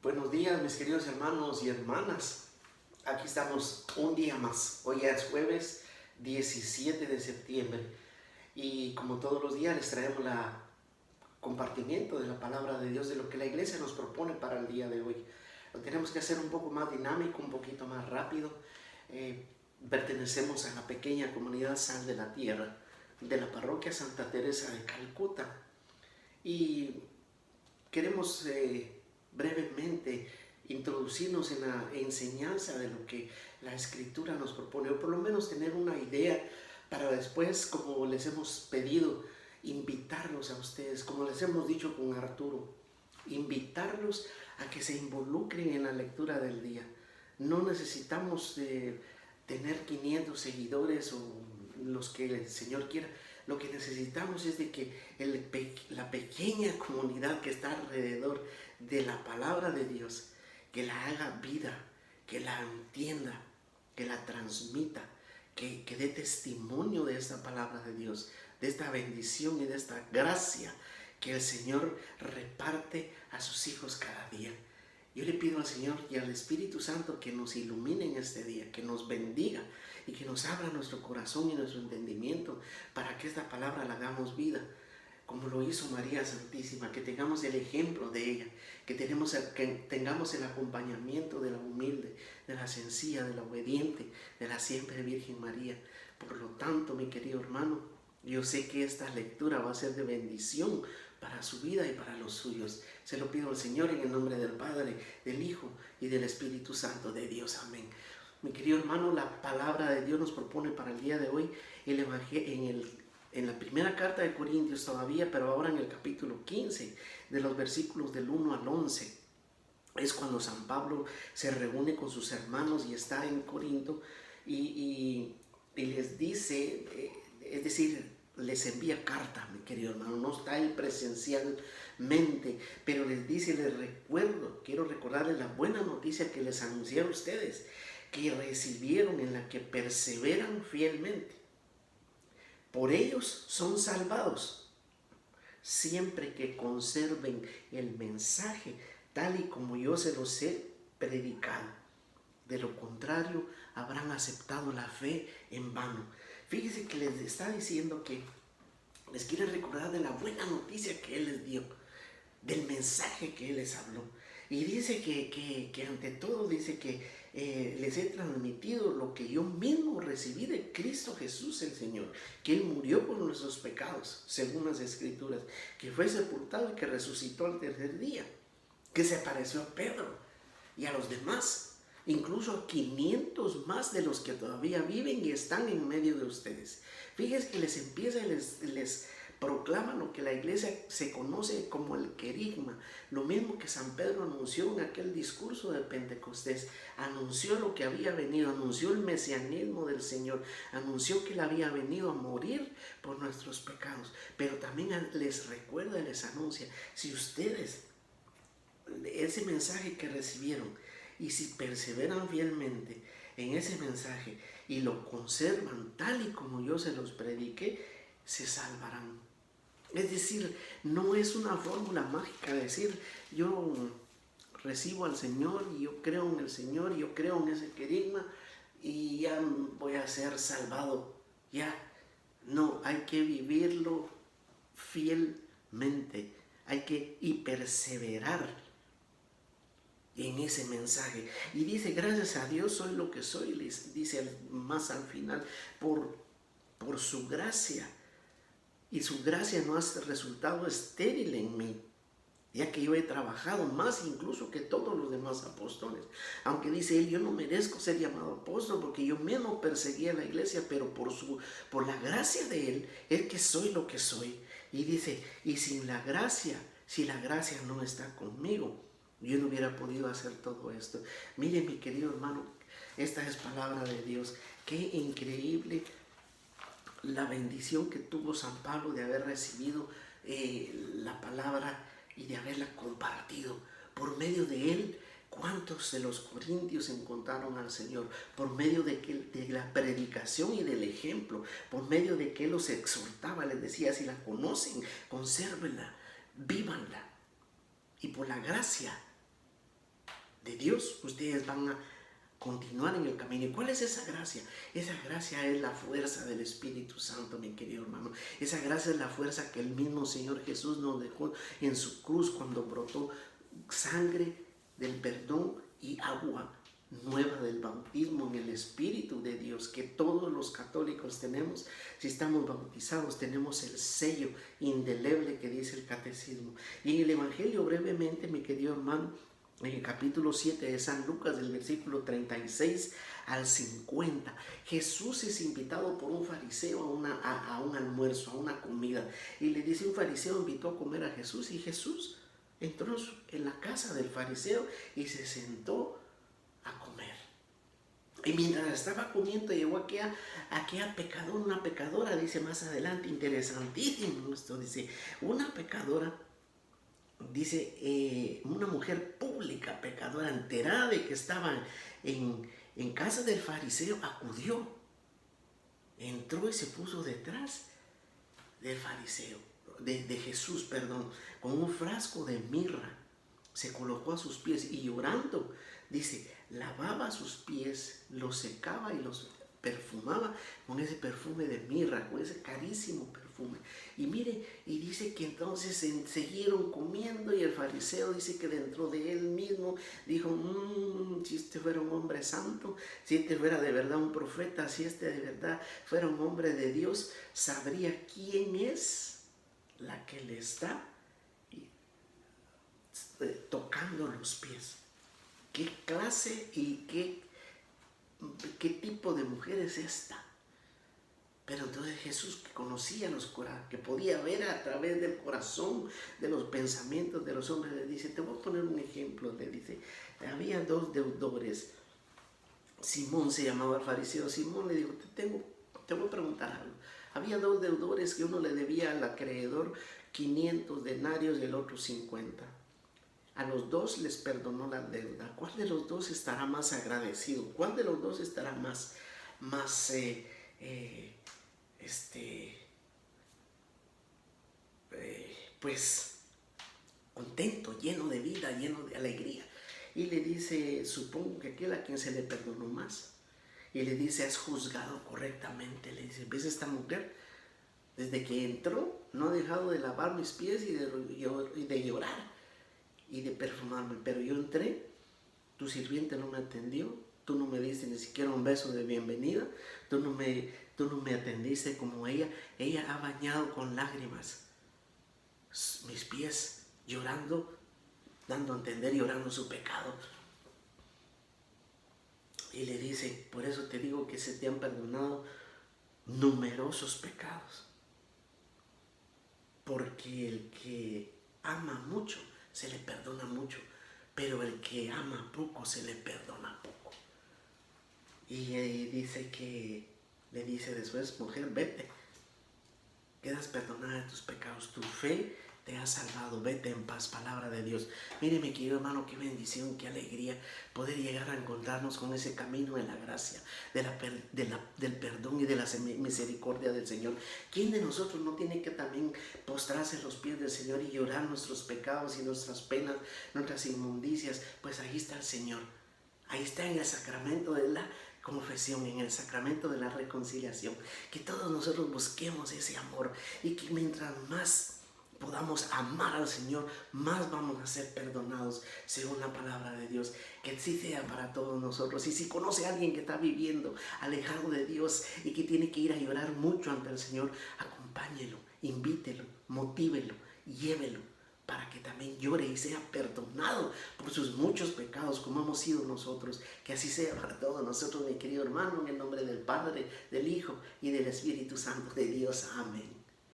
Buenos días, mis queridos hermanos y hermanas. Aquí estamos un día más. Hoy ya es jueves 17 de septiembre y como todos los días les traemos el compartimiento de la palabra de Dios, de lo que la iglesia nos propone para el día de hoy. Lo tenemos que hacer un poco más dinámico, un poquito más rápido. Pertenecemos a la pequeña comunidad Sal de la Tierra de la parroquia Santa Teresa de Calcuta y queremos brevemente introducirnos en la enseñanza de lo que la Escritura nos propone, o por lo menos tener una idea para después, como les hemos pedido, invitarlos a ustedes, como les hemos dicho con Arturo, invitarlos a que se involucren en la lectura del día. No necesitamos tener 500 seguidores o los que el Señor quiera. Lo que necesitamos es de que la pequeña comunidad que está alrededor de la palabra de Dios, que la haga vida, que la entienda, que la transmita, que dé testimonio de esta palabra de Dios, de esta bendición y de esta gracia que el Señor reparte a sus hijos cada día. Yo le pido al Señor y al Espíritu Santo que nos ilumine en este día, que nos bendiga y que nos abra nuestro corazón y nuestro entendimiento para que esta palabra la hagamos vida, como lo hizo María Santísima, que tengamos el ejemplo de ella, que tengamos el acompañamiento de la humilde, de la sencilla, de la obediente, de la siempre Virgen María. Por lo tanto, mi querido hermano, yo sé que esta lectura va a ser de bendición para su vida y para los suyos. Se lo pido al Señor en el nombre del Padre, del Hijo y del Espíritu Santo de Dios. Amén. Mi querido hermano, la palabra de Dios nos propone para el día de hoy el evangelio en la primera carta de Corintios todavía, pero ahora en el capítulo 15, de los versículos del 1 al 11. Es cuando San Pablo se reúne con sus hermanos y está en Corinto y les dice, es decir, les envía carta, mi querido hermano, no está él presencialmente, pero les dice, quiero recordarles la buena noticia que les anuncié a ustedes, que recibieron, en la que perseveran fielmente. Por ellos son salvados, siempre que conserven el mensaje tal y como yo se los he predicado. De lo contrario, habrán aceptado la fe en vano. Fíjense que les está diciendo que les quiere recordar de la buena noticia que Él les dio, del mensaje que Él les habló. Y dice que ante todo, dice que les he transmitido lo que yo mismo recibí de Cristo Jesús el Señor, que Él murió por nuestros pecados, según las Escrituras, que fue sepultado y que resucitó al tercer día, que se apareció a Pedro y a los demás, incluso a 500 más de los que todavía viven y están en medio de ustedes. Fíjense que les empieza y les proclama lo que la iglesia se conoce como el querigma, lo mismo que San Pedro anunció en aquel discurso de Pentecostés, anunció lo que había venido, anunció el mesianismo del Señor, anunció que Él había venido a morir por nuestros pecados, pero también les recuerda y les anuncia, si ustedes, ese mensaje que recibieron, y si perseveran fielmente en ese mensaje y lo conservan tal y como yo se los prediqué, se salvarán. Es decir, no es una fórmula mágica decir yo recibo al Señor y yo creo en el Señor y yo creo en ese querigma y ya voy a ser salvado. Ya, no, hay que vivirlo fielmente, hay que perseverar en ese mensaje. Y dice, gracias a Dios soy lo que soy, les dice más al final, por su gracia. Y su gracia no ha resultado estéril en mí, ya que yo he trabajado más incluso que todos los demás apóstoles. Aunque dice él, yo no merezco ser llamado apóstol porque yo mismo perseguí a la iglesia, pero por la gracia de él es que soy lo que soy. Y dice, y sin la gracia, si la gracia no está conmigo, yo no hubiera podido hacer todo esto. Mire, mi querido hermano, esta es palabra de Dios. Qué increíble la bendición que tuvo San Pablo de haber recibido la palabra y de haberla compartido. Por medio de él, ¿cuántos de los corintios encontraron al Señor? Por medio de la predicación y del ejemplo, por medio de que él los exhortaba, les decía, si la conocen, consérvenla, vívanla. Y por la gracia de Dios, ustedes van a continuar en el camino. ¿Y cuál es esa gracia? Esa gracia es la fuerza del Espíritu Santo, mi querido hermano. Esa gracia es la fuerza que el mismo Señor Jesús nos dejó en su cruz cuando brotó sangre del perdón y agua nueva del bautismo en el Espíritu de Dios, que todos los católicos tenemos. Si estamos bautizados, tenemos el sello indeleble que dice el catecismo. Y en el Evangelio, brevemente, mi querido hermano, en el capítulo 7 de San Lucas, del versículo 36 al 50, Jesús es invitado por un fariseo a un almuerzo, a una comida. Y le dice, un fariseo invitó a comer a Jesús, y Jesús entró en la casa del fariseo y se sentó a comer. Y mientras estaba comiendo, llegó aquella pecadora, una pecadora, dice más adelante, interesantísimo esto, dice, una pecadora, dice, una mujer pública, pecadora, enterada de que estaba en casa del fariseo, acudió, entró y se puso detrás del fariseo, de Jesús, perdón, con un frasco de mirra, se colocó a sus pies y llorando, dice, lavaba sus pies, los secaba y los perfumaba con ese perfume de mirra, con ese carísimo perfume. Y mire, y dice que entonces siguieron comiendo, y el fariseo dice que dentro de él mismo dijo, si este fuera un hombre santo, si este fuera de verdad un profeta, si este de verdad fuera un hombre de Dios, sabría quién es la que le está tocando los pies. ¿Qué clase y qué tipo de mujer es esta? Pero entonces Jesús, que conocía los corazones, que podía ver a través del corazón, de los pensamientos de los hombres, le dice, te voy a poner un ejemplo, le dice, había dos deudores. Simón se llamaba el fariseo. Simón le dijo, te voy a preguntar algo. Había dos deudores que uno le debía al acreedor 500 denarios y el otro 50. A los dos les perdonó la deuda. ¿Cuál de los dos estará más agradecido? ¿Cuál de los dos estará más pues contento, lleno de vida, lleno de alegría? Y le dice, supongo que aquel a quien se le perdonó más. Y le dice, has juzgado correctamente. Le dice, ¿ves esta mujer? Desde que entró no ha dejado de lavar mis pies y de llorar y de perfumarme, pero yo entré, tu sirviente no me atendió, tú no me diste ni siquiera un beso de bienvenida, tú no me atendiste como ella ha bañado con lágrimas mis pies, llorando, dando a entender, llorando su pecado. Y le dice, por eso te digo que se te han perdonado numerosos pecados, porque el que ama mucho se le perdona mucho, pero el que ama poco se le perdona poco. Y le dice después, mujer, vete, quedas perdonada de tus pecados, tu fe te ha salvado, vete en paz, palabra de Dios. Mire, mi querido hermano, qué bendición, qué alegría poder llegar a encontrarnos con ese camino de la gracia, del perdón y de la misericordia del Señor. ¿Quién de nosotros no tiene que también postrarse en los pies del Señor y llorar nuestros pecados y nuestras penas, nuestras inmundicias? Pues ahí está el Señor, ahí está en el sacramento de la confesión, en el sacramento de la reconciliación. Que todos nosotros busquemos ese amor, y que mientras más podamos amar al Señor, más vamos a ser perdonados según la palabra de Dios. Que así sea para todos nosotros. Y si conoce a alguien que está viviendo alejado de Dios y que tiene que ir a llorar mucho ante el Señor, acompáñelo, invítelo, motívelo, llévelo, para que también llore y sea perdonado por sus muchos pecados, como hemos sido nosotros. Que así sea para todos nosotros, mi querido hermano, en el nombre del Padre, del Hijo y del Espíritu Santo de Dios. Amén.